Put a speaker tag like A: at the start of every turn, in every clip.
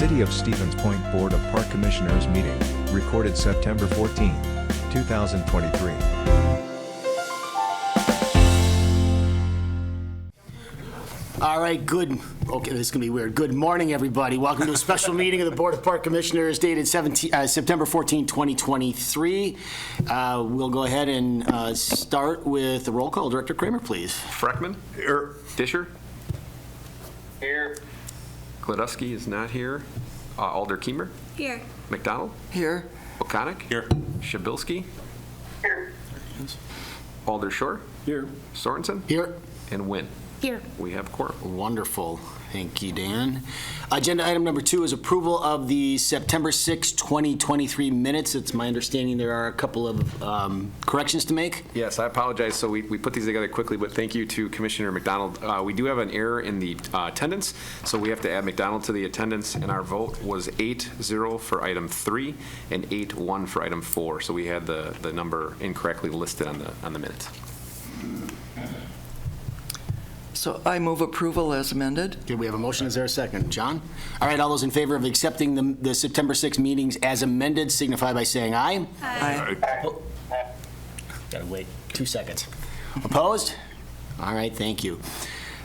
A: City of Stevens Point Board of Park Commissioners meeting, recorded September 14, 2023.
B: All right, good. Okay, this is going to be weird. Good morning, everybody. Welcome to a special meeting of the Board of Park Commissioners dated September 14, 2023. We'll go ahead and start with the roll call. Director Kramer, please.
C: Freckman? Here. Disher?
D: Here.
C: Gladusky is not here. Alder Kiemer?
D: Here.
C: McDonald?
E: Here.
C: O'Connick?
F: Here.
C: Shabilsky?
D: Here.
C: Alder Shore?
B: Here.
C: Sorensen?
B: Here.
C: And Wynn.
D: Here.
C: We have quorum.
B: Wonderful. Thank you, Dan. Agenda item number 2 is approval of the September 6, 2023 minutes. It's my understanding there are a couple of corrections to make.
C: Yes, I apologize. So we put these together quickly, but thank you to Commissioner McDonald. We do have an error in the attendance, so we have to add McDonald to the attendance, and our vote was 8-0 for item 3 and 8-1 for item 4. So we had the number incorrectly listed on the minutes.
E: So I move approval as amended.
B: Okay, we have a motion. Is there a second? John? All right, all those in favor of accepting the September 6 meetings as amended signify by saying aye.
E: Aye.
B: Oh. Gotta wait 2 seconds. Opposed? All right, thank you.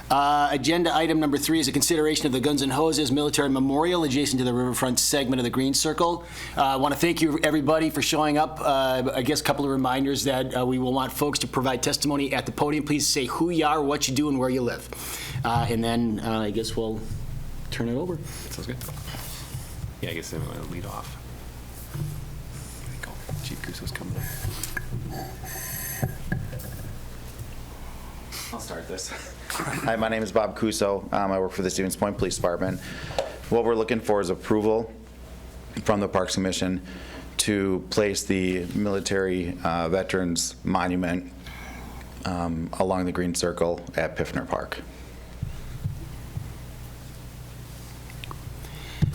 B: Agenda item number 3 is a consideration of the Guns N' Hoses Military Memorial adjacent to the riverfront segment of the Green Circle. I want to thank you, everybody, for showing up. I guess a couple of reminders that we will want folks to provide testimony at the podium. Please say who you are, what you do, and where you live. And then I guess we'll turn it over.
C: Sounds good. Yeah, I guess I'm going to lead off. There you go. Chief Crusoe's coming up.
G: I'll start this. Hi, my name is Bob Cuso. I work for the Stevens Point Police Department. What we're looking for is approval from the Parks Commission to place the military veterans monument along the Green Circle at Piffner Park.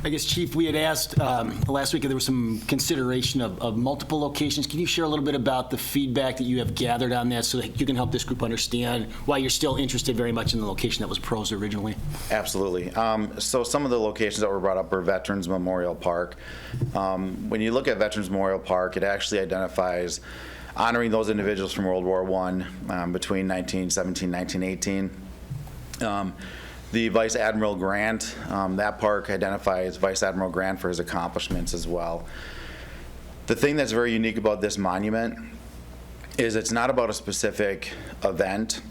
B: I guess, Chief, we had asked last week if there was some consideration of multiple locations. Can you share a little bit about the feedback that you have gathered on that so that you can help this group understand why you're still interested very much in the location that was proposed originally?
G: Absolutely. So some of the locations that were brought up are Veterans Memorial Park. When you look at Veterans Memorial Park, it actually identifies honoring those individuals from World War I between 1917 and 1918. The Vice Admiral Grant, that park identifies Vice Admiral Grant for his accomplishments as well. The thing that's very unique about this monument is it's not about a specific event.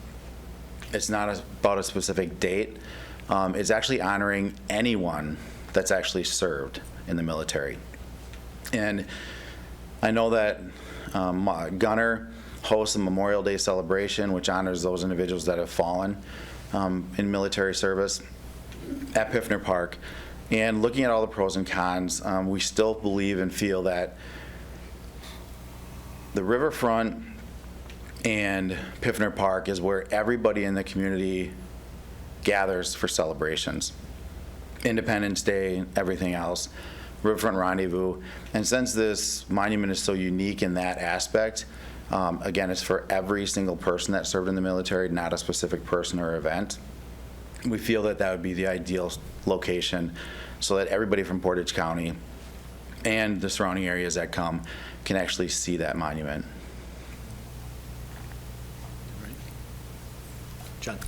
G: It's not about a specific date. It's actually honoring anyone that's actually served in the military. And I know that Gunner hosts a Memorial Day celebration, which honors those individuals that have fallen in military service at Piffner Park. And looking at all the pros and cons, we still believe and feel that the riverfront and Piffner Park is where everybody in the community gathers for celebrations. Independence Day, everything else, Riverfront Rendezvous. And since this monument is so unique in that aspect, again, it's for every single person that served in the military, not a specific person or event. We feel that that would be the ideal location so that everybody from Portage County and the surrounding areas that come can actually see that monument.
B: John.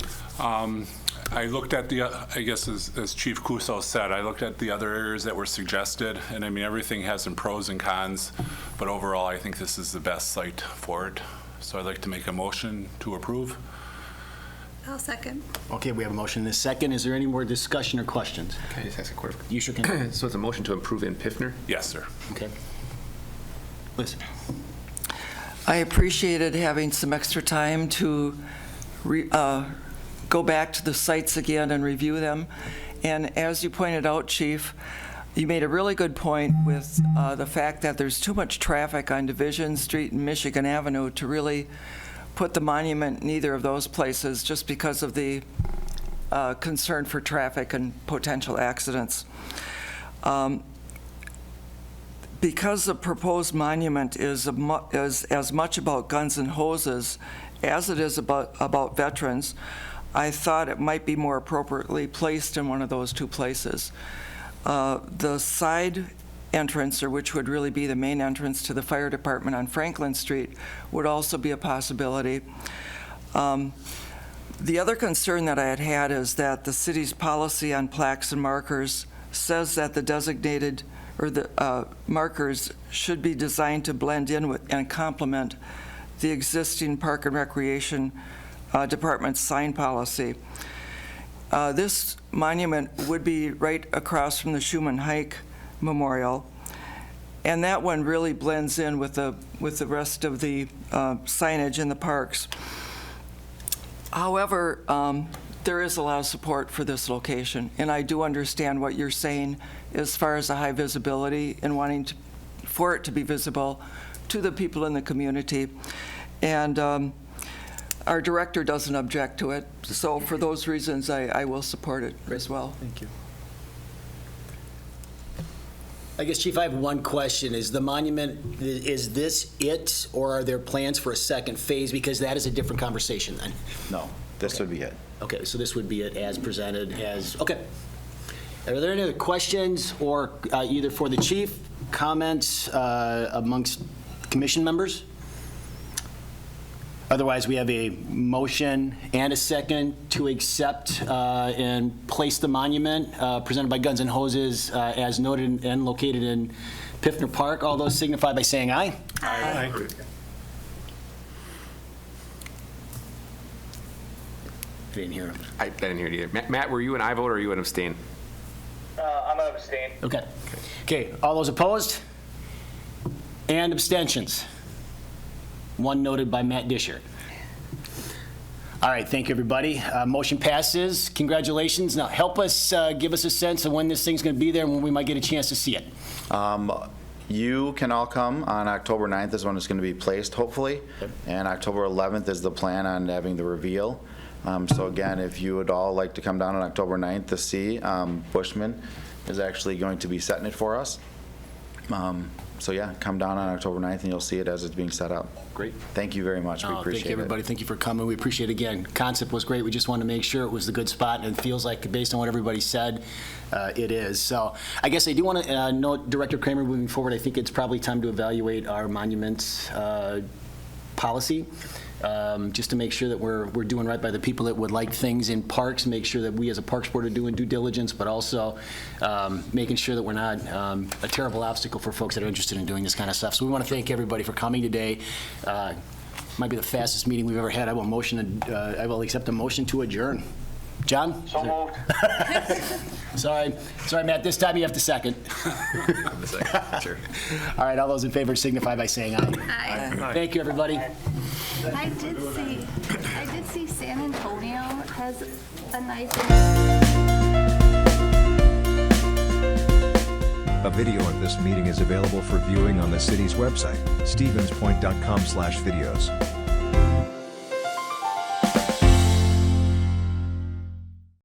F: I looked at I guess as Chief Cuso said, I looked at the other areas that were suggested, and I mean, everything has some pros and cons, but overall, I think this is the best site for it. So I'd like to make a motion to approve.
D: I'll second.
B: Okay, we have a motion and a second. Is there any more discussion or questions?
C: Can I just ask a question?
B: You sure can.
C: So it's a motion to approve in Piffner?
F: Yes, sir.
B: Okay. Listen.
E: I appreciated having some extra time to go back to the sites again and review them. And as you pointed out, Chief, you made a really good point with the fact that there's too much traffic on Division Street and Michigan Avenue to really put the monument in either of those places just because of the concern for traffic and potential accidents. Because the proposed monument is as much about guns and hoses as it is about veterans, I thought it might be more appropriately placed in one of those two places. The side entrance, or which would really be the main entrance to the fire department on Franklin Street, would also be a possibility. The other concern that I had had is that the city's policy on plaques and markers says that the designated, or the markers should be designed to blend in with and complement the existing Park and Recreation Department's sign policy. This monument would be right across from the Schumann Hike Memorial, and that one really blends in with the rest of the signage in the parks. However, there is a lot of support for this location, and I do understand what you're saying as far as the high visibility and wanting for it to be visible to the people in the community. And our director doesn't object to it, so for those reasons, I will support it as well.
B: Thank you. I guess, Chief, I have one question. Is the monument, is this it, or are there plans for a second phase? Because that is a different conversation then.
G: No, this would be it.
B: Okay, so this would be it as presented as, okay. Are there any other questions or either for the chief, comments amongst commission members? Otherwise, we have a motion and a second to accept and place the monument presented by Guns N' Hoses as noted and located in Piffner Park. All those signify by saying aye.
D: Aye.
B: I didn't hear him.
C: I didn't hear it either. Matt, were you an aye vote or are you an abstain?
D: I'm going to abstain.
B: Okay. Okay, all those opposed? And abstentions? One noted by Matt Disher. All right, thank you, everybody. Motion passes. Congratulations. Now, help us, give us a sense of when this thing's going to be there and when we might get a chance to see it.
G: You can all come on October 9th is when it's going to be placed, hopefully. And October 11th is the plan on having the reveal. So again, if you would all like to come down on October 9th to see, Bushman is actually going to be setting it for us. So yeah, come down on October 9th and you'll see it as it's being set up.
C: Great.
G: Thank you very much. We appreciate it.
B: Thank you, everybody. Thank you for coming. We appreciate it again. Concept was great. We just wanted to make sure it was the good spot, and it feels like, based on what everybody said, it is. So I guess I do want to note, Director Kramer, moving forward, I think it's probably time to evaluate our monuments policy, just to make sure that we're doing right by the people that would like things in parks, make sure that we as a Parks Board are doing due diligence, but also making sure that we're not a terrible obstacle for folks that are interested in doing this kind of stuff. So we want to thank everybody for coming today. Might be the fastest meeting we've ever had. I will accept a motion to adjourn. John?
D: So moved.
B: Sorry, Matt, this time you have to second.
C: I'm the second. Sure.
B: All right, all those in favor signify by saying aye.
D: Aye.
B: Thank you, everybody.
D: I did see San Antonio has a nice.
A: A video of this meeting is available for viewing on the city's website, stevenspoint.com/videos.